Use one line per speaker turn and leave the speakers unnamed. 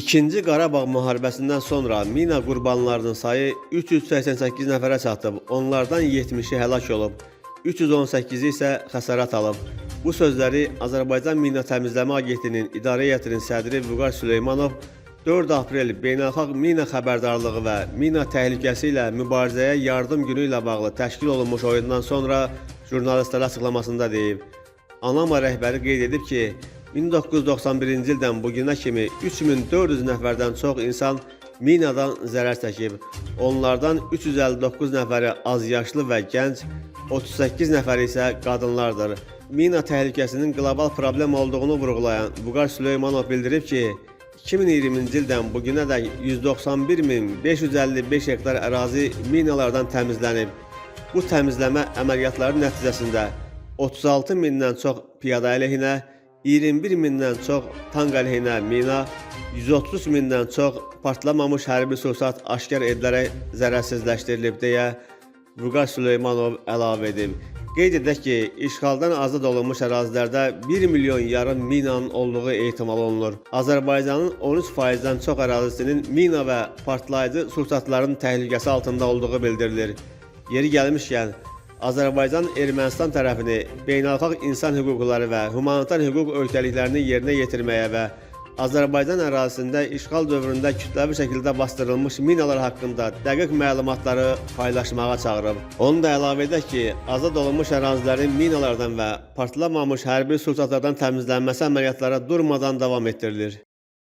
İkinci Qarabağ müharibəsindən sonra mina qurbanlarının sayı 388 nəfərə çatıb, onlardan 70-i həlak olub, 318-i isə xəsarət alıb. Bu sözləri Azərbaycan Mina Təmizləmə Agentliyinin İdarə Heyətinin sədri Vüqar Süleymanov 4 aprel Beynəlxalq Mina Xəbərdarlığı və Mina Təhlükəsi ilə Mübarizəyə Yardım Günü ilə bağlı təşkil olunmuş oyundan sonra jurnalistlərə açıqlamasında deyib. ANAMA rəhbəri qeyd edib ki, 1991-ci ildən bugünə kimi 3400 nəfərdən çox insan minadan zərər çəkib. Onlardan 359 nəfəri azyaşlı və gənc, 38 nəfəri isə qadınlardır. Mina təhlükəsinin qlobal problem olduğunu vurğulayan Vüqar Süleymanov bildirib ki, 2020-ci ildən bugünədək 191.555 hektar ərazi minalardan təmizlənib. Bu təmizləmə əməliyyatları nəticəsində 36 mindən çox piyada əleyhinə, 21 mindən çox tank əleyhinə mina, 130 mindən çox partlamamış hərbi sursat aşkar edilərək zərərsizləşdirilib deyə Vüqar Süleymanov əlavə edib. Qeyd edək ki, işğaldan azad olunmuş ərazilərdə 1,5 milyon minanın olduğu ehtimal olunur. Azərbaycanın 13%-dən çox ərazisinin mina və partlayıcı sursatların təhlükəsi altında olduğu bildirilir. Yeri gəlmişkən, Azərbaycan Ermənistan tərəfini beynəlxalq insan hüquqları və humanitar hüquq öhdəliklərini yerinə yetirməyə və Azərbaycan ərazisində işğal dövründə kütləvi şəkildə bastırılmış minalar haqqında dəqiq məlumatları paylaşmağa çağırıb. Onu da əlavə edək ki, azad olunmuş ərazilərin minalardan və partlamamış hərbi sursatlardan təmizlənməsi əməliyyatları durmadan davam etdirilir.